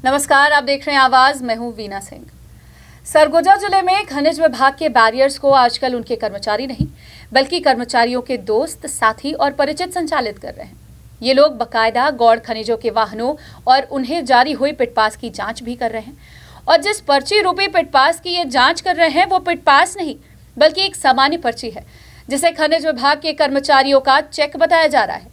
नमस्कार, आप देख रहे हैं आवाज। मैं हूं वीना सिंह। सरगुजा जिले में खनिज विभाग के बैरियर्स को आजकल उनके कर्मचारी नहीं बल्कि कर्मचारियों के दोस्त, साथी और परिचित संचालित कर रहे हैं। ये लोग बकायदा गौड़ खनिजों के वाहनों और उन्हें जारी हुई पिटपास की जांच भी कर रहे हैं। और जिस पर्ची रूपी पिटपास की ये जांच कर रहे हैं वो पिटपास नहीं बल्कि एक सामान्य पर्ची है, जिसे खनिज विभाग के कर्मचारियों का चेक बताया जा रहा है।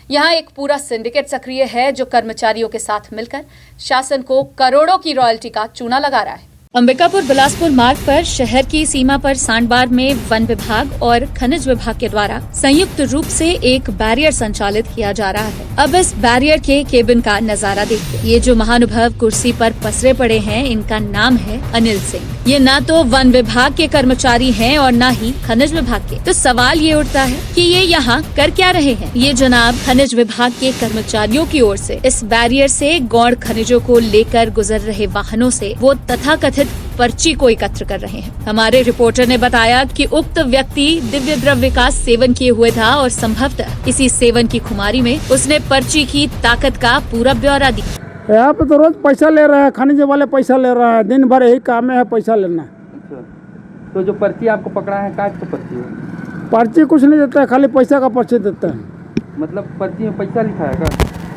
यहाँ एक पूरा सिंडिकेट सक्रिय है जो कर्मचारियों के साथ मिलकर शासन को करोड़ों की रॉयल्टी का चूना लगा रहा है। अंबिकापुर बिलासपुर मार्ग पर शहर की सीमा पर सांडबार में वन विभाग और खनिज विभाग के द्वारा संयुक्त रूप से एक बैरियर संचालित किया जा रहा है। अब इस बैरियर के केबिन का नजारा देखिए। ये जो महानुभाव कुर्सी पर पसरे पड़े हैं, इनका नाम है अनिल सिंह। ये ना तो वन विभाग के कर्मचारी हैं और ना ही खनिज विभाग के। तो सवाल ये उठता है कि ये यहाँ कर क्या रहे हैं? ये जनाब खनिज विभाग के कर्मचारियों की ओर से इस बैरियर से गौड़ खनिजों को लेकर गुजर रहे वाहनों से वो तथाकथित पर्ची को एकत्र कर रहे हैं। हमारे रिपोर्टर ने बताया कि उक्त व्यक्ति दिव्य द्रव्य का सेवन किए हुए था और संभवतः इसी सेवन की खुमारी में उसने पर्ची की ताकत का पूरा ब्यौरा दिया। यहाँ पे तो रोज पैसा ले रहा है, खनिज वाले पैसा ले रहा है, दिन भर यही काम है पैसा लेना। अच्छा, तो जो पर्ची आपको पकड़ा है काज का पर्ची है? पर्ची कुछ नहीं देता है, खाली पैसा का पर्ची देता है। मतलब पर्ची में पैसा लिखा है का?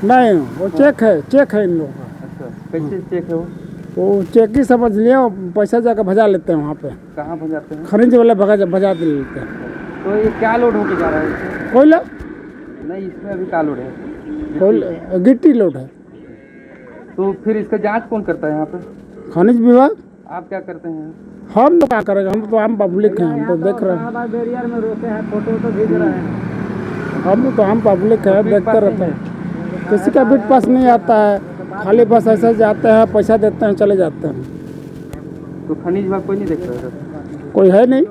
नहीं, वो चेक है इन लोगों का। अच्छा, कैसे चेक है वो चेक ही समझ लिया, पैसा जाकर भजा लेते हैं वहाँ पे। कहाँ भजाते हैं? खनिज वाले भजा दे लेते हैं। तो ये क्या लोड होके जा रहा है? कोयला नहीं, इसमें अभी क्या लोड है? कोयला गिट्टी लोड है। तो फिर इसका जांच कौन करता है यहाँ पे? खनिज विभाग। आप क्या करते हैं? हम तो क्या करेंगे, हम तो आम पब्लिक हैं, हम तो देख रहे हैं। बैरियर में रोके हैं, फोटो तो भेज रहे हैं। हम तो आम पब्लिक है, देखते रहते हैं। किसी का बिट पास नहीं आता है, खाली बस ऐसे जाते हैं, पैसा देते हैं, चले जाते हैं। तो खनिज विभाग कोई नहीं देख रहा है? कोई है नहीं,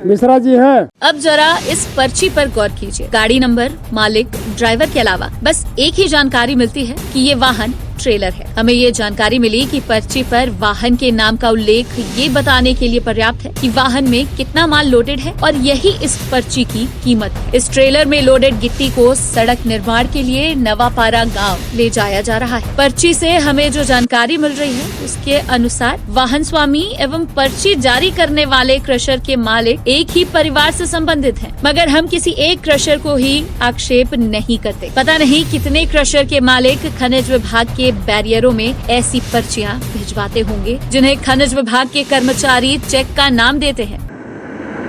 मिश्रा जी है। अब जरा इस पर्ची पर गौर कीजिए। गाड़ी नंबर, मालिक, ड्राइवर के अलावा बस एक ही जानकारी मिलती है कि ये वाहन ट्रेलर है। हमें ये जानकारी मिली कि पर्ची पर वाहन के नाम का उल्लेख ये बताने के लिए पर्याप्त है कि वाहन में कितना माल लोडेड है और यही इस पर्ची की कीमत है। इस ट्रेलर में लोडेड गिट्टी को सड़क निर्माण के लिए नवापारा गांव ले जाया जा रहा है। पर्ची से हमें जो जानकारी मिल रही है उसके अनुसार वाहन स्वामी एवं पर्ची जारी करने वाले क्रशर के मालिक एक ही परिवार से संबंधित हैं। मगर हम किसी एक क्रशर को ही आक्षेप नहीं करते। पता नहीं कितने क्रशर के मालिक खनिज विभाग के बैरियरों में ऐसी पर्चियां भिजवाते होंगे जिन्हें खनिज विभाग के कर्मचारी चेक का नाम देते हैं।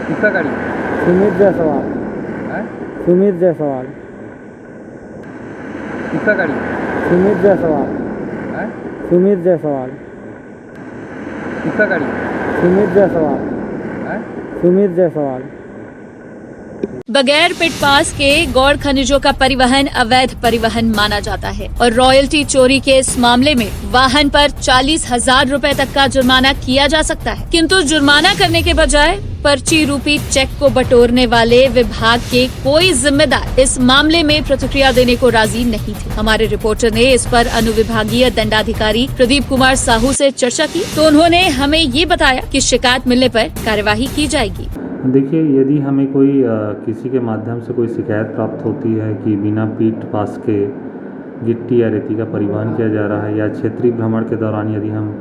किसका गाड़ी? सुमित जायसवाल। सुमित जायसवाल। किसका गाड़ी? सुमित जायसवाल। सुमित जायसवाल। किसका गाड़ी? सुमित जायसवाल। सुमित जायसवाल। बगैर पिट पास के गौड़ खनिजों का परिवहन अवैध परिवहन माना जाता है और रॉयल्टी चोरी के इस मामले में वाहन पर 40,000 रुपए तक का जुर्माना किया जा सकता है। किंतु जुर्माना करने के बजाय पर्ची रूपी चेक को बटोरने वाले विभाग के कोई जिम्मेदार इस मामले में प्रतिक्रिया देने को राजी नहीं थे। हमारे रिपोर्टर ने इस पर अनुविभागीय दंडाधिकारी प्रदीप कुमार साहू से चर्चा की तो उन्होंने हमें ये बताया कि शिकायत मिलने पर कार्यवाही की जाएगी। देखिए, यदि हमें कोई किसी के माध्यम से कोई शिकायत प्राप्त होती है कि बिना पीट पास के गिट्टी या रेती का परिवहन किया जा रहा है या क्षेत्रीय भ्रमण के दौरान यदि हम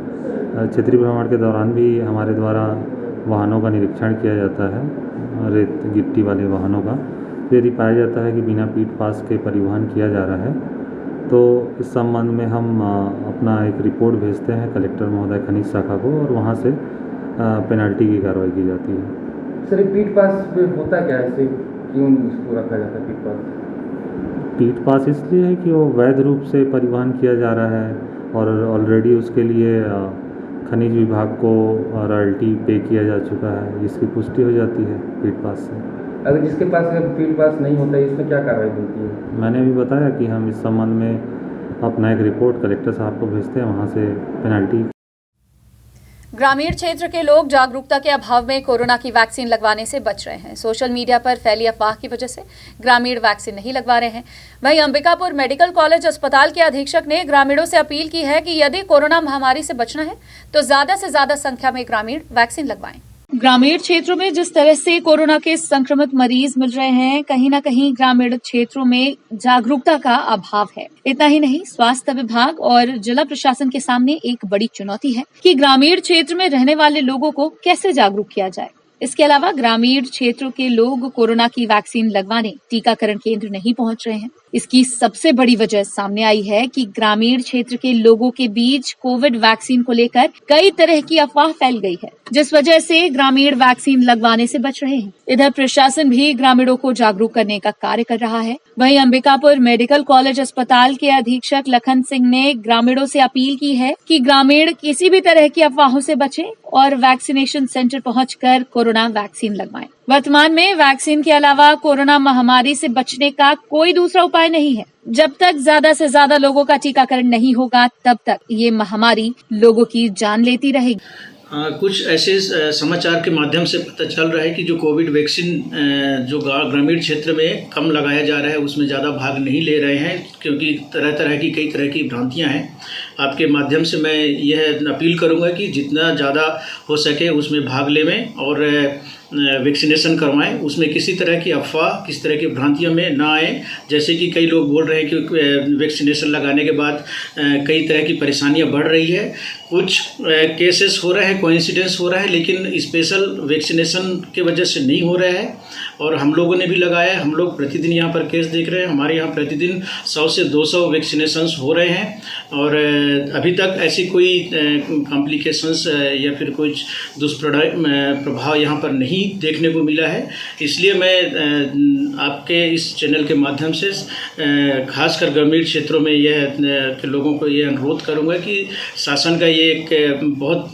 क्षेत्रीय भ्रमण के दौरान भी हमारे द्वारा वाहनों का निरीक्षण किया जाता है, रेत गिट्टी वाले वाहनों का, तो यदि पाया जाता है कि बिना पीट पास के परिवहन किया जा रहा है तो इस संबंध में हम अपना एक रिपोर्ट भेजते हैं कलेक्टर महोदय खनिज शाखा को और वहाँ से पेनल्टी की कार्रवाई की जाती है। सर, पीट पास होता क्या है? क्यों इसको रखा जाता है पीट पास? पीट पास इसलिए है कि वो वैध रूप से परिवहन किया जा रहा है और ऑलरेडी उसके लिए खनिज विभाग को रॉयल्टी पे किया जा चुका है, जिसकी पुष्टि हो जाती है पीट पास से। अगर जिसके पास पीट पास नहीं होता है, इसमें क्या कार्रवाई होती है? मैंने अभी बताया कि हम इस संबंध में अपना एक रिपोर्ट कलेक्टर साहब को भेजते हैं, वहाँ से पेनल्टी। ग्रामीण क्षेत्र के लोग जागरूकता के अभाव में कोरोना की वैक्सीन लगवाने से बच रहे हैं। सोशल मीडिया पर फैली अफवाह की वजह से ग्रामीण वैक्सीन नहीं लगवा रहे हैं। वहीं अंबिकापुर मेडिकल कॉलेज अस्पताल के अधीक्षक ने ग्रामीणों से अपील की है कि यदि कोरोना महामारी से बचना है तो ज्यादा से ज्यादा संख्या में ग्रामीण वैक्सीन लगवाएं। ग्रामीण क्षेत्रों में जिस तरह से कोरोना के संक्रमित मरीज मिल रहे हैं, कहीं न कहीं ग्रामीण क्षेत्रों में जागरूकता का अभाव है। इतना ही नहीं, स्वास्थ्य विभाग और जिला प्रशासन के सामने एक बड़ी चुनौती है कि ग्रामीण क्षेत्र में रहने वाले लोगों को कैसे जागरूक किया जाए। इसके अलावा ग्रामीण क्षेत्रों के लोग कोरोना की वैक्सीन लगवाने टीकाकरण केंद्र नहीं पहुंच रहे हैं। इसकी सबसे बड़ी वजह सामने आई है कि ग्रामीण क्षेत्र के लोगों के बीच कोविड वैक्सीन को लेकर कई तरह की अफवाह फैल गई है, जिस वजह से ग्रामीण वैक्सीन लगवाने से बच रहे हैं। इधर प्रशासन भी ग्रामीणों को जागरूक करने का कार्य कर रहा है। वहीं अंबिकापुर मेडिकल कॉलेज अस्पताल के अधीक्षक लखन सिंह ने ग्रामीणों से अपील की है कि ग्रामीण किसी भी तरह की अफवाहों से बचें और वैक्सीनेशन सेंटर पहुंचकर कोरोना वैक्सीन लगवाएं। वर्तमान में वैक्सीन के अलावा कोरोना महामारी से बचने का कोई दूसरा उपाय नहीं है। जब तक ज्यादा से ज्यादा लोगों का टीकाकरण नहीं होगा, तब तक ये महामारी लोगों की जान लेती रहेगी। कुछ ऐसे समाचार के माध्यम से पता चल रहा है कि जो कोविड वैक्सीन जो ग्रामीण क्षेत्र में कम लगाया जा रहा है, उसमें ज़्यादा भाग नहीं ले रहे हैं, क्योंकि तरह तरह की कई तरह की भ्रांतियां हैं। आपके माध्यम से मैं यह अपील करूंगा कि जितना ज़्यादा हो सके उसमें भाग लें और वैक्सीनेशन करवाएं। उसमें किसी तरह की अफवाह, किसी तरह की भ्रांतियों में ना आए। जैसे कि कई लोग बोल रहे हैं कि वैक्सीनेशन लगाने के बाद कई तरह की परेशानियां बढ़ रही है। कुछ केसेस हो रहे हैं, कोइंसिडेंस हो रहा है, लेकिन स्पेशल वैक्सीनेशन के वजह से नहीं हो रहा है। और हम लोगों ने भी लगाया है। हम लोग प्रतिदिन यहाँ पर केस देख रहे हैं। हमारे यहाँ प्रतिदिन 100 से 200 वैक्सीनेशंस हो रहे हैं और अभी तक ऐसी कोई कॉम्प्लिकेशंस या फिर कुछ दुष्प्रभाव यहाँ पर नहीं देखने को मिला है। इसलिए मैं आपके इस चैनल के माध्यम से खासकर ग्रामीण क्षेत्रों में यह के लोगों को ये अनुरोध करूँगा कि शासन का ये एक बहुत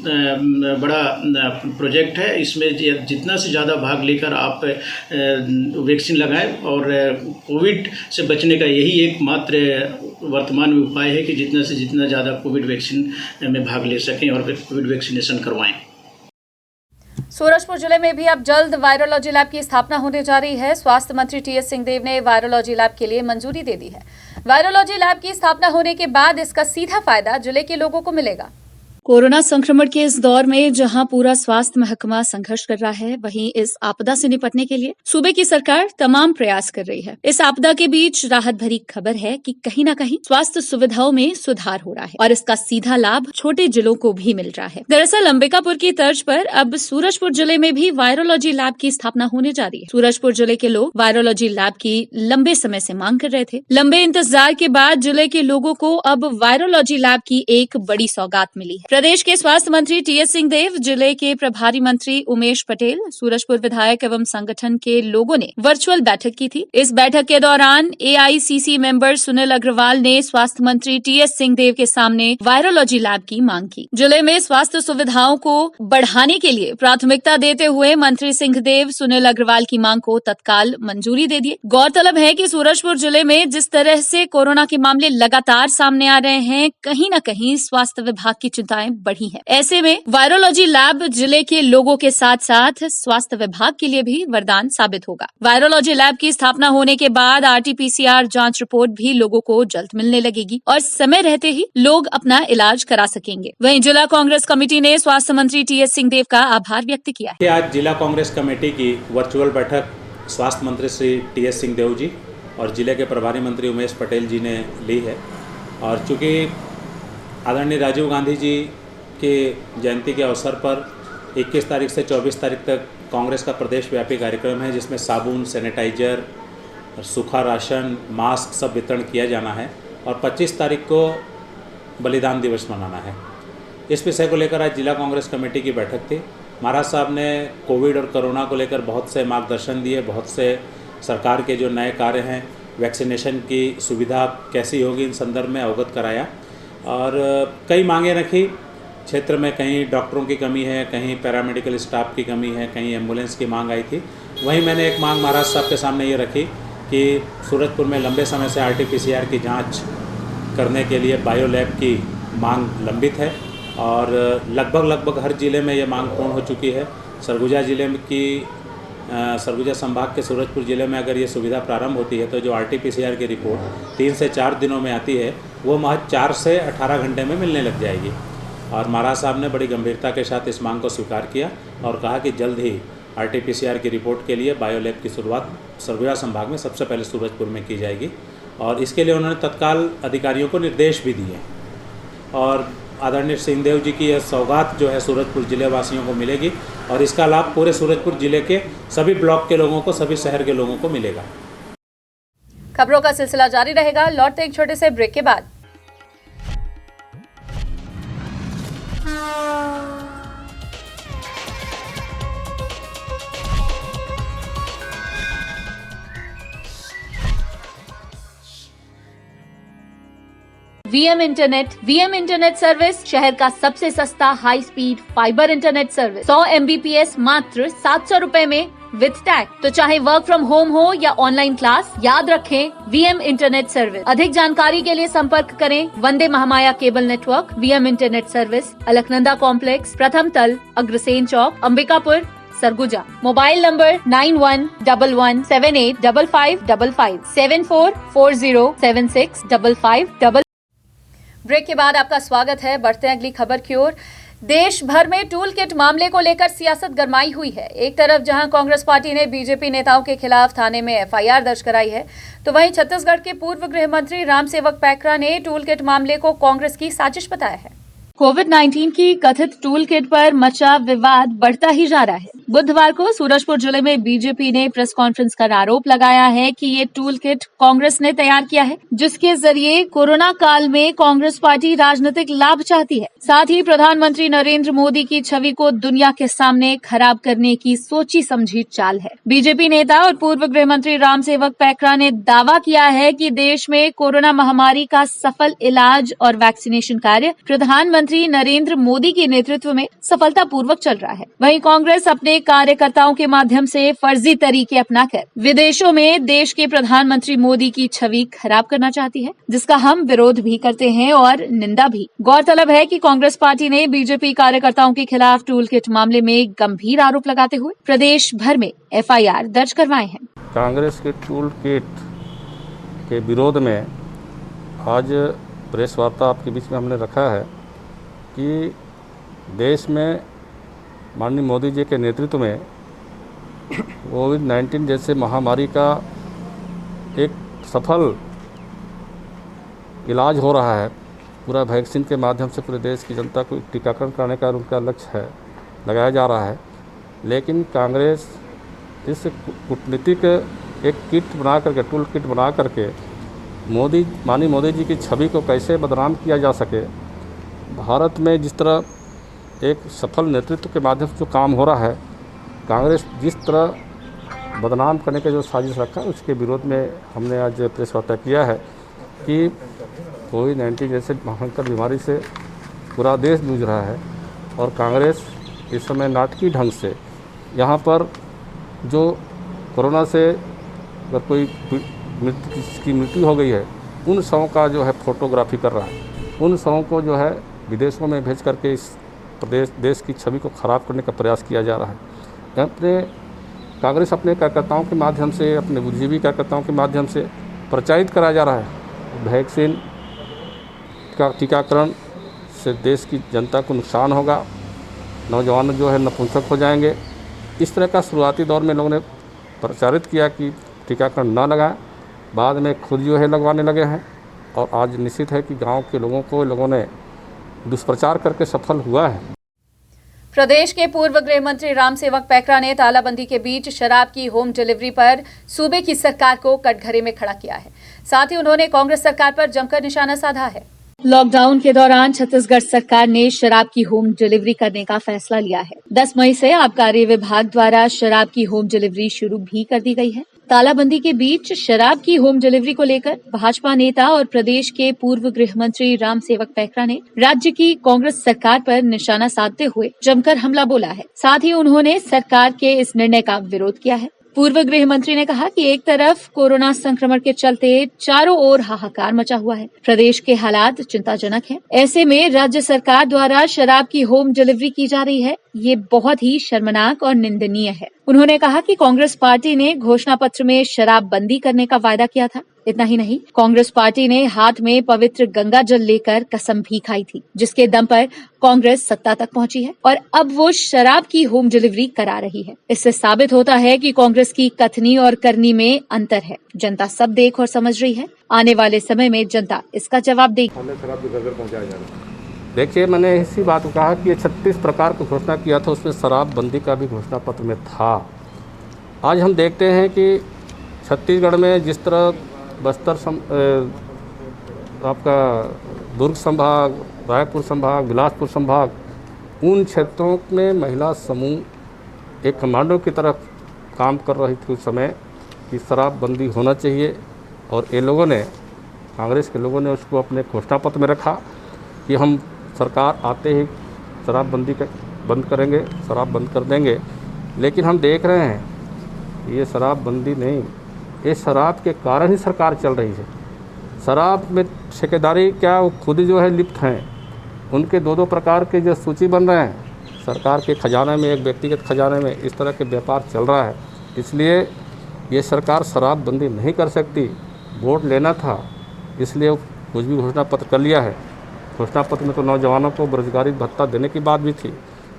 बड़ा प्रोजेक्ट है। इसमें जितना से ज़्यादा भाग लेकर आप वैक्सीन लगाएं और कोविड से बचने का यही एकमात्र वर्तमान में उपाय है कि जितना से जितना ज़्यादा कोविड वैक्सीन में भाग ले सकें और कोविड वैक्सीनेशन करवाएं। सूरजपुर जिले में भी अब जल्द वायरोलॉजी लैब की स्थापना होने जा रही है। स्वास्थ्य मंत्री टीएस सिंहदेव ने वायरोलॉजी लैब के लिए मंजूरी दे दी है। वायरोलॉजी लैब की स्थापना होने के बाद इसका सीधा फायदा जिले के लोगों को मिलेगा। कोरोना संक्रमण के इस दौर में जहां पूरा स्वास्थ्य महकमा संघर्ष कर रहा है, वहीं इस आपदा से निपटने के लिए सूबे की सरकार तमाम प्रयास कर रही है। इस आपदा के बीच राहत भरी खबर है कि कहीं न कहीं स्वास्थ्य सुविधाओं में सुधार हो रहा है और इसका सीधा लाभ छोटे जिलों को भी मिल रहा है। दरअसल अंबिकापुर की तर्ज पर अब सूरजपुर जिले में भी वायरोलॉजी लैब की स्थापना होने जा रही है। सूरजपुर जिले के लोग वायरोलॉजी लैब की लंबे समय से मांग कर रहे थे। लंबे इंतजार के बाद जिले के लोगों को अब वायरोलॉजी लैब की एक बड़ी सौगात मिली है। प्रदेश के स्वास्थ्य मंत्री टीएस सिंहदेव, जिले के प्रभारी मंत्री उमेश पटेल, सूरजपुर विधायक एवं संगठन के लोगों ने वर्चुअल बैठक की थी। इस बैठक के दौरान एआईसीसी मेंबर सुनील अग्रवाल ने स्वास्थ्य मंत्री टीएस सिंहदेव के सामने वायरोलॉजी लैब की मांग की। जिले में स्वास्थ्य सुविधाओं को बढ़ाने के लिए प्राथमिकता देते हुए मंत्री सिंहदेव सुनील अग्रवाल की मांग को तत्काल मंजूरी दे दी। गौरतलब है कि सूरजपुर जिले में जिस तरह से कोरोना के मामले लगातार सामने आ रहे हैं, कहीं न कहीं स्वास्थ्य विभाग की चिंताएं बढ़ी है। ऐसे में वायरोलॉजी लैब जिले के लोगों के साथ साथ स्वास्थ्य विभाग के लिए भी वरदान साबित होगा। वायरोलॉजी लैब की स्थापना होने के बाद आरटीपीसीआर जांच रिपोर्ट भी लोगों को जल्द मिलने लगेगी और समय रहते ही लोग अपना इलाज करा सकेंगे। वहीं जिला कांग्रेस कमेटी ने स्वास्थ्य मंत्री टीएस सिंहदेव का आभार व्यक्त किया है। आज जिला कांग्रेस कमेटी की वर्चुअल बैठक स्वास्थ्य मंत्री श्री टीएस सिंहदेव जी और जिले के प्रभारी मंत्री उमेश पटेल जी ने ली है। और चूँकि आदरणीय राजीव गांधी जी के जयंती के अवसर पर 21 तारीख से 24 तारीख तक कांग्रेस का प्रदेश व्यापी कार्यक्रम है, जिसमें साबुन, सैनिटाइजर, सूखा राशन, मास्क सब वितरण किया जाना है और 25 तारीख को बलिदान दिवस मनाना है। इस विषय को लेकर आज जिला कांग्रेस कमेटी की बैठक थी। महाराज साहब ने कोविड और कोरोना को लेकर बहुत से मार्गदर्शन दिए, बहुत से सरकार के जो नए कार्य हैं, वैक्सीनेशन की सुविधा कैसी होगी, इन संदर्भ में अवगत कराया और कई मांगें रखी। क्षेत्र में कहीं डॉक्टरों की कमी है, कहीं पैरामेडिकल स्टाफ की कमी है, कहीं एम्बुलेंस की मांग आई थी। वहीं मैंने एक मांग महाराज साहब के सामने ये रखी कि सूरजपुर में लंबे समय से आरटीपीसीआर की जांच करने के लिए बायो लैब की मांग लंबित है और लगभग हर ज़िले में ये मांग पूर्ण हो चुकी है। सरगुजा ज़िले की सरगुजा संभाग के सूरजपुर ज़िले में अगर ये सुविधा प्रारंभ होती है तो जो आरटीपीसीआर की रिपोर्ट 3 से 4 दिनों में आती है, वो महज 4 से 18 घंटे में मिलने लग जाएगी। और महाराज साहब ने बड़ी गंभीरता के साथ इस मांग को स्वीकार किया और कहा कि जल्द ही RT-PCR की रिपोर्ट के लिए बायोलैब की शुरुआत सरगुजा संभाग में सबसे पहले सूरजपुर में की जाएगी और इसके लिए उन्होंने तत्काल अधिकारियों को निर्देश भी दिए और आदरणीय सिंहदेव जी की यह सौगात जो है सूरजपुर जिले वासियों को मिलेगी और इसका लाभ पूरे सूरजपुर जिले के सभी ब्लॉक के लोगों को, सभी शहर के लोगों को मिलेगा। खबरों का सिलसिला जारी रहेगा। लौटते एक छोटे से ब्रेक के बाद। VM इंटरनेट सर्विस शहर का सबसे सस्ता high speed fibre internet service 100 Mbps मात्र 700 रुपए में विद टैग। तो चाहे वर्क फ्रॉम होम हो या ऑनलाइन क्लास, याद रखें VM इंटरनेट सर्विस। अधिक जानकारी के लिए संपर्क करें Vande Mahamaya cable network VM internet service, Alaknanda complex, प्रथम तल, अग्रसेन चौक, Ambikapur, Surguja. Mobile number 9111785555 7440765555। Break के बाद आपका स्वागत है। बढ़ते हैं अगली खबर की ओर। देश भर में टूल किट मामले को लेकर सियासत गरमाई हुई है। एक तरफ जहां कांग्रेस पार्टी ने बीजेपी नेताओं के खिलाफ थाने में FIR दर्ज कराई है, तो वहीं छत्तीसगढ़ के पूर्व गृह मंत्री रामसेवक पैकरा ने टूल किट मामले को कांग्रेस की साजिश बताया है। कोविड-19 की कथित टूल किट पर मचा विवाद बढ़ता ही जा रहा है। बुधवार को सूरजपुर जिले में बीजेपी ने प्रेस कॉन्फ्रेंस कर आरोप लगाया है कि ये टूल किट कांग्रेस ने तैयार किया है, जिसके जरिए कोरोना काल में कांग्रेस पार्टी राजनीतिक लाभ चाहती है। साथ ही प्रधानमंत्री नरेंद्र मोदी की छवि को दुनिया के सामने खराब करने की सोची समझी चाल है। बीजेपी नेता और पूर्व गृह मंत्री रामसेवक पैकरा ने दावा किया है कि देश में कोरोना महामारी का सफल इलाज और वैक्सीनेशन कार्य प्रधानमंत्री नरेंद्र मोदी के नेतृत्व में सफलतापूर्वक चल रहा है। वहीं कांग्रेस अपने कार्यकर्ताओं के माध्यम से फर्जी तरीके अपनाकर विदेशों में देश के प्रधानमंत्री मोदी की छवि खराब करना चाहती है, जिसका हम विरोध भी करते हैं और निंदा भी। गौरतलब है कि कांग्रेस पार्टी ने बीजेपी कार्यकर्ताओं के खिलाफ टूल किट मामले में गंभीर आरोप लगाते हुए प्रदेश भर में FIR दर्ज करवाए हैं। कांग्रेस के टूल किट के विरोध में आज प्रेस वार्ता आपके बीच में हमने रखा है कि देश में माननीय मोदी जी के नेतृत्व में कोविड-19 जैसे महामारी का एक सफल इलाज हो रहा है। पूरा वैक्सीन के माध्यम से पूरे देश की जनता को टीकाकरण कराने का उनका लक्ष्य है, लगाया जा रहा है। लेकिन कांग्रेस इस कूटनीतिक एक किट बना करके, टूल किट बना करके माननीय मोदी जी की छवि को कैसे बदनाम किया जा सके। भारत में जिस तरह एक सफल नेतृत्व के माध्यम से जो काम हो रहा है, कांग्रेस जिस तरह बदनाम करने का जो साजिश रखा है, उसके विरोध में हमने आज प्रेस वार्ता किया है कि कोविड-19 जैसे भयंकर बीमारी से पूरा देश जूझ रहा है और कांग्रेस इस समय नाटकीय ढंग से यहाँ पर जो कोरोना से अगर कोई किसी मृत्यु हो गई है, उन शवों का जो है फोटोग्राफी कर रहा है। उन शवों को जो है विदेशों में भेज करके इस देश की छवि को खराब करने का प्रयास किया जा रहा है। कांग्रेस अपने कार्यकर्ताओं के माध्यम से, अपने बुद्धिजीवी कार्यकर्ताओं के माध्यम से प्रचारित कराया जा रहा है। वैक्सीन का टीकाकरण से देश की जनता को नुकसान होगा, नौजवान जो है नपुंसक हो जाएंगे। इस तरह का शुरुआती दौर में लोगों ने प्रचारित किया कि टीकाकरण न लगाएं, बाद में खुद जो है लगवाने लगे हैं और आज निश्चित है कि गांव के लोगों ने दुष्प्रचार करके सफल हुआ है। प्रदेश के पूर्व गृह मंत्री रामसेवक पैकरा ने तालाबंदी के बीच शराब की होम डिलीवरी पर सूबे की सरकार को कटघरे में खड़ा किया है। साथ ही उन्होंने कांग्रेस सरकार पर जमकर निशाना साधा है। लॉकडाउन के दौरान छत्तीसगढ़ सरकार ने शराब की होम डिलीवरी करने का फैसला लिया है। 10 मई से आबकारी विभाग द्वारा शराब की होम डिलीवरी शुरू भी कर दी गई है। तालाबंदी के बीच शराब की होम डिलीवरी को लेकर भाजपा नेता और प्रदेश के पूर्व गृह मंत्री रामसेवक पैकरा ने राज्य की कांग्रेस सरकार पर निशाना साधते हुए जमकर हमला बोला है। साथ ही उन्होंने सरकार के इस निर्णय का विरोध किया है। पूर्व गृह मंत्री ने कहा कि एक तरफ कोरोना संक्रमण के चलते चारों ओर हाहाकार मचा हुआ है, प्रदेश के हालात चिंताजनक हैं। ऐसे में राज्य सरकार द्वारा शराब की होम डिलीवरी की जा रही है, ये बहुत ही शर्मनाक और निंदनीय है। उन्होंने कहा कि कांग्रेस पार्टी ने घोषणा पत्र में शराब बंदी करने का वायदा किया था, इतना ही नहीं, कांग्रेस पार्टी ने हाथ में पवित्र गंगा जल लेकर कसम भी खाई थी, जिसके दम पर कांग्रेस सत्ता तक पहुंची है और अब वो शराब की होम डिलीवरी करा रही है। इससे साबित होता है कि कांग्रेस की कथनी और करनी में अंतर है। जनता सब देख और समझ रही है। आने वाले समय में जनता इसका जवाब देगी। देखिए, मैंने इसी बात को कहा कि 36 प्रकार की घोषणा किया था, उसमें शराबबंदी का भी घोषणा पत्र में था। आज हम देखते हैं कि छत्तीसगढ़ में जिस तरह बस्तर आपका दुर्ग संभाग, रायपुर संभाग, बिलासपुर संभाग, उन क्षेत्रों में महिला समूह एक कमांडो की तरफ काम कर रही थी उस समय कि शराबबंदी होना चाहिए। और ये लोगों ने, कांग्रेस के लोगों ने उसको अपने घोषणा पत्र में रखा कि हम सरकार आते ही शराबबंदी बंद करेंगे, शराब बंद कर देंगे। लेकिन हम देख रहे हैं ये शराबबंदी नहीं, ये शराब के कारण ही सरकार चल रही है। शराब में ठेकेदारी क्या, वो खुद जो है लिप्त हैं। उनके दो प्रकार के जो सूची बन रहे हैं, सरकार के खजाने में, एक व्यक्तिगत खजाने में, इस तरह के व्यापार चल रहा है। इसलिए ये सरकार शराबबंदी नहीं कर सकती। वोट लेना था, इसलिए कुछ भी घोषणा पत्र कर लिया है। घोषणा पत्र में तो नौजवानों को बेरोजगारी भत्ता देने की बात भी थी,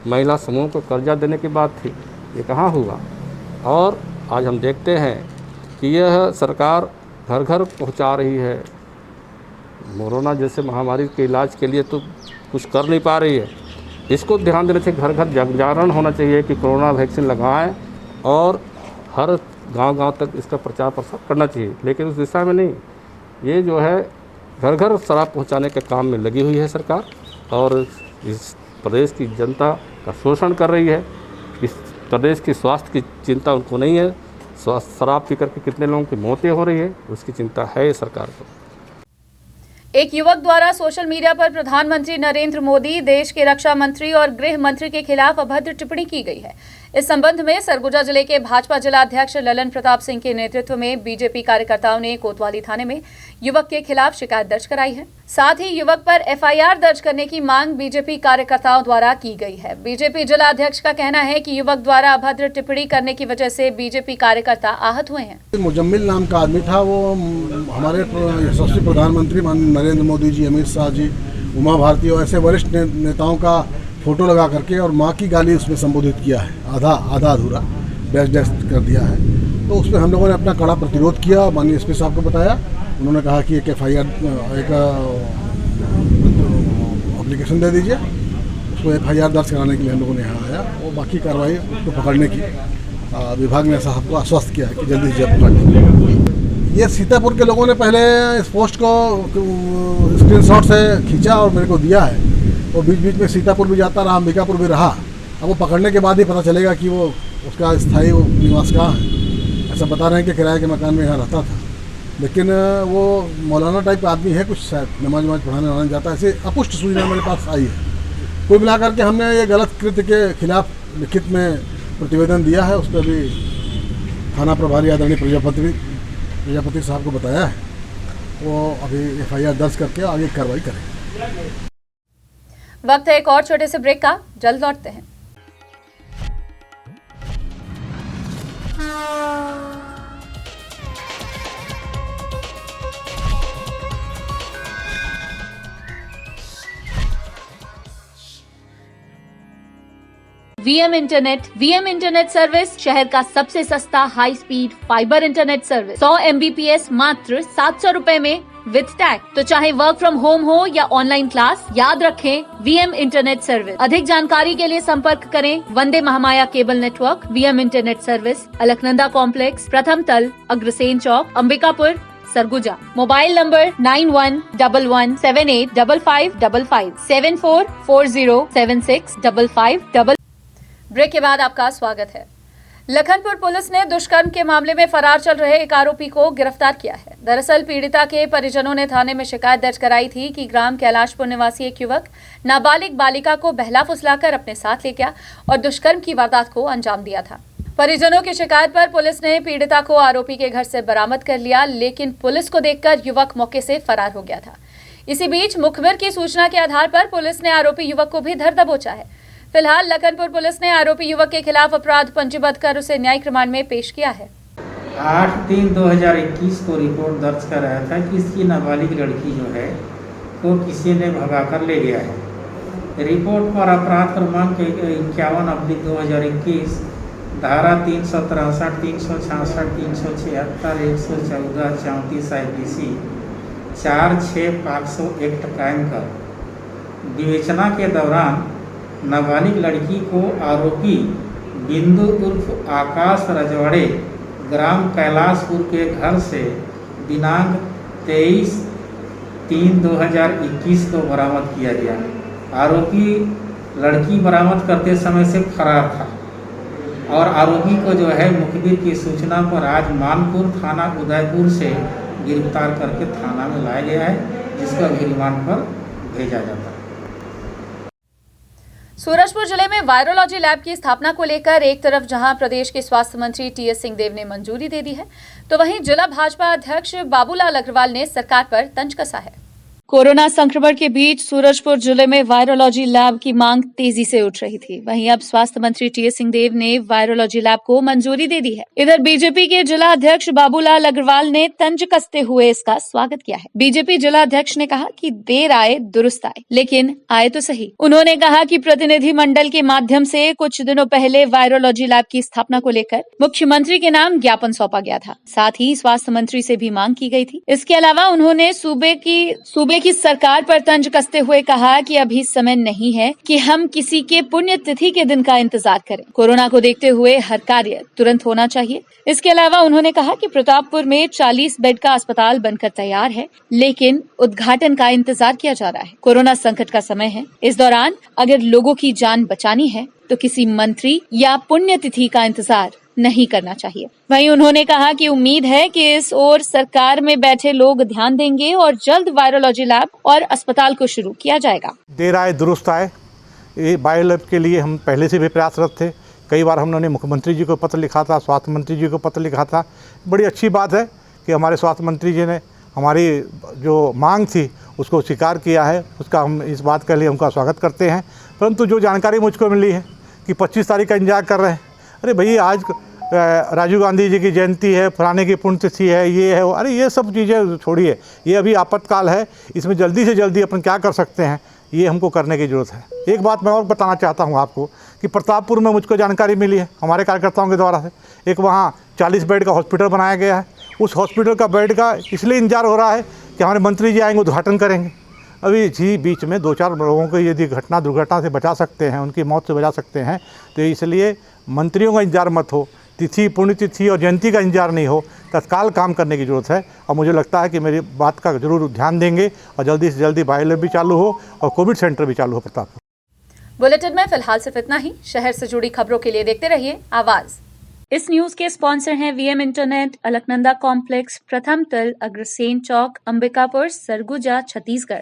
महिला समूह को कर्जा देने की बात थी। ये कहाँ हुआ? और आज हम देखते हैं कि यह सरकार घर घर पहुंचा रही है। कोरोना जैसे महामारी के इलाज के लिए तो कुछ कर नहीं पा रही है। इसको ध्यान देने से घर घर जागरण होना चाहिए कि कोरोना वैक्सीन लगाएं और हर गांव-गांव तक इसका प्रचार प्रसार करना चाहिए। लेकिन उस दिशा में नहीं, ये जो है घर घर शराब पहुंचाने के काम में लगी हुई है सरकार, और इस प्रदेश की जनता का शोषण कर रही है। इस प्रदेश की स्वास्थ्य की चिंता उनको नहीं है। शराब पी करके कितने लोगों की मौतें हो रही है, उसकी चिंता है सरकार को। एक युवक द्वारा सोशल मीडिया पर प्रधानमंत्री नरेंद्र मोदी, देश के रक्षा मंत्री और गृह मंत्री के खिलाफ अभद्र टिप्पणी की गई है। इस संबंध में सरगुजा जिले के भाजपा जिलाध्यक्ष ललन प्रताप सिंह के नेतृत्व में बीजेपी कार्यकर्ताओं ने कोतवाली थाने में युवक के खिलाफ शिकायत दर्ज कराई है। साथ ही युवक पर एफआईआर दर्ज करने की मांग बीजेपी कार्यकर्ताओं द्वारा की गई है। बीजेपी जिलाध्यक्ष का कहना है कि युवक द्वारा अभद्र टिप्पणी करने की वजह से बीजेपी कार्यकर्ता आहत हुए हैं। मुजम्मिल नाम का आदमी था, वो हमारे यशस्वी प्रधानमंत्री नरेंद्र मोदी जी, अमित शाह जी, उमा भारती और ऐसे वरिष्ठ नेताओं का फोटो लगा करके और माँ की गाली उसमें संबोधित किया है। आधा अधूरा बेस्ट कर दिया है। तो उसमें हम लोगों ने अपना कड़ा प्रतिरोध किया। माननीय एसपी साहब को बताया, उन्होंने कहा कि एक एफआईआर, एक एप्लीकेशन दे दीजिए। उसको एफआईआर दर्ज कराने के लिए हम लोगों ने यहाँ आया और बाकी कार्रवाई उसको पकड़ने की विभाग ने साहब को आश्वस्त किया है कि जल्दी से जल्द पकड़ेंगे। ये सीतापुर के लोगों ने पहले इस पोस्ट को स्क्रीनशॉट से खींचा और मेरे को दिया है। वो बीच बीच में सीतापुर भी जाता रहा, अंबिकापुर भी रहा। अब वो पकड़ने के बाद ही पता चलेगा कि वो उसका स्थायी निवास कहाँ है। ऐसा बता रहे हैं कि किराए के मकान में यहाँ रहता था, लेकिन वो मौलाना टाइप आदमी है, कुछ शायद नमाज पढ़ाने जाता है। ऐसे अपुष्ट सूचना मेरे पास आई है। कुल मिलाकर के हमने ये गलत कृत्य के खिलाफ लिखित में प्रतिवेदन दिया है। उस पर भी थाना प्रभारी आदरणीय प्रजापति साहब को बताया है। वो अभी एफआईआर दर्ज करके आगे कार्रवाई करें। वक्त है एक और छोटे से ब्रेक का, जल्द लौटते हैं। वीएम इंटरनेट सर्विस शहर का सबसे सस्ता high speed fibre internet service. 100 MBPS मात्र 700 रुपए में विद टैग। तो चाहे वर्क फ्रॉम होम हो या ऑनलाइन क्लास, याद रखें वीएम इंटरनेट सर्विस। अधिक जानकारी के लिए संपर्क करें Vande Mahamaya cable network. VM internet service, Alaknanda complex, प्रथम तल, अग्रसेन चौक, Ambikapur, Surguja. Mobile number 9111785555 7440765555। Break के बाद आपका स्वागत है। लखनपुर पुलिस ने दुष्कर्म के मामले में फरार चल रहे एक आरोपी को गिरफ्तार किया है। दरअसल पीड़िता के परिजनों ने थाने में शिकायत दर्ज कराई थी कि ग्राम कैलाशपुर निवासी एक युवक नाबालिग बालिका को बहला फुसलाकर अपने साथ ले गया और दुष्कर्म की वारदात को अंजाम दिया था। परिजनों की शिकायत पर पुलिस ने पीड़िता को आरोपी के घर से बरामद कर लिया, लेकिन पुलिस को देखकर युवक मौके से फरार हो गया था। इसी बीच मुखबिर की सूचना के आधार पर पुलिस ने आरोपी युवक को भी धर दबोचा है। फिलहाल लखनपुर पुलिस ने आरोपी युवक के खिलाफ अपराध पंजीबद्ध कर उसे न्यायिक रिमांड में पेश किया है। 8/3/2021 को रिपोर्ट दर्ज कराया था कि इसकी नाबालिग लड़की जो है को किसी ने भगाकर ले गया है। रिपोर्ट पर अपराध क्रमांक 51/2021 धारा 363, 366, 376, 114, 34 IPC 4-6 पॉक्सो एक्ट कायम कर विवेचना के दौरान नाबालिग लड़की को आरोपी बिंदु उर्फ आकाश रजवाड़े ग्राम कैलाशपुर के घर से दिनांक 23/3/2021 को बरामद किया गया। आरोपी लड़की बरामद करते समय से फरार था और आरोपी को जो है मुखबिर की सूचना पर आज मानपुर थाना उदयपुर से गिरफ्तार करके थाना में लाया गया है, जिसको अभी रिमांड पर भेजा जाता है। सूरजपुर जिले में वायरोलॉजी लैब की स्थापना को लेकर एक तरफ जहां प्रदेश के स्वास्थ्य मंत्री टीएस सिंहदेव ने मंजूरी दे दी है, तो वहीं जिला भाजपा अध्यक्ष बाबूलाल अग्रवाल ने सरकार पर तंज कसा है। कोरोना संक्रमण के बीच सूरजपुर जिले में वायरोलॉजी लैब की मांग तेजी से उठ रही थी। वहीं अब स्वास्थ्य मंत्री टीएस सिंहदेव ने वायरोलॉजी लैब को मंजूरी दे दी है। इधर बीजेपी के जिला अध्यक्ष बाबूलाल अग्रवाल ने तंज कसते हुए इसका स्वागत किया है। बीजेपी जिला अध्यक्ष ने कहा कि देर आए दुरुस्त आए, लेकिन आए तो सही। उन्होंने कहा कि प्रतिनिधि मंडल के माध्यम से कुछ दिनों पहले वायरोलॉजी लैब की स्थापना को लेकर मुख्यमंत्री के नाम ज्ञापन सौंपा गया था। साथ ही स्वास्थ्य मंत्री से भी मांग की गई थी। इसके अलावा उन्होंने सूबे की सरकार पर तंज कसते हुए कहा कि अभी समय नहीं है कि हम किसी के पुण्यतिथि के दिन का इंतजार करें। कोरोना को देखते हुए हर कार्य तुरंत होना चाहिए। इसके अलावा उन्होंने कहा कि प्रतापपुर में 40 बेड का अस्पताल बनकर तैयार है, लेकिन उद्घाटन का इंतजार किया जा रहा है। कोरोना संकट का समय है। इस दौरान अगर लोगों की जान बचानी है तो किसी मंत्री या पुण्यतिथि का इंतजार नहीं करना चाहिए। वहीं उन्होंने कहा कि उम्मीद है कि इस ओर सरकार में बैठे लोग ध्यान देंगे और जल्द वायरोलॉजी लैब और अस्पताल को शुरू किया जाएगा। देर आए दुरुस्त आए, ये बायो लैब के लिए हम पहले से भी प्रयासरत थे। कई बार हमने मुख्यमंत्री जी को पत्र लिखा था, स्वास्थ्य मंत्री जी को पत्र लिखा था। बड़ी अच्छी बात है कि हमारे स्वास्थ्य मंत्री जी ने हमारी जो मांग थी उसको स्वीकार किया है। उसका हम इस बात के लिए उनका स्वागत करते हैं। परंतु जो जानकारी मुझको मिली है कि 25 तारीख का इंतजार कर रहे हैं। अरे भैया, आज राजीव गांधी जी की जयंती है, फलाने की पुण्यतिथि है, ये है वो। अरे ये सब चीज़ें छोड़िए, ये अभी आपातकाल है। इसमें जल्दी से जल्दी अपन क्या कर सकते हैं, ये हमको करने की ज़रूरत है। एक बात मैं और बताना चाहता हूँ आपको कि प्रतापपुर में मुझको जानकारी मिली है हमारे कार्यकर्ताओं के द्वारा से, एक वहाँ 40 बेड का हॉस्पिटल बनाया गया है। उस हॉस्पिटल का बेड का इसलिए इंतजार हो रहा है कि हमारे मंत्री जी आएंगे, उद्घाटन करेंगे। अभी जी बीच में 2-4 लोगों को यदि दुर्घटना से बचा सकते हैं, उनकी मौत से बचा सकते हैं, तो इसलिए मंत्रियों का इंतजार मत हो, तिथि, पुण्यतिथि और जयंती का इंतजार नहीं हो, तत्काल काम करने की ज़रूरत है। और मुझे लगता है कि मेरी बात का जरूर ध्यान देंगे और जल्दी से जल्दी बायो लैब भी चालू हो और कोविड सेंटर भी चालू हो प्रतापपुर। बुलेटिन में फिलहाल सिर्फ इतना ही। शहर से जुड़ी खबरों के लिए देखते रहिए आवाज। इस न्यूज के स्पॉन्सर हैं वीएम इंटरनेट, अलकनंदा कॉम्प्लेक्स, प्रथम तल, अग्रसेन चौक, अंबिकापुर, सरगुजा, छत्तीसगढ़।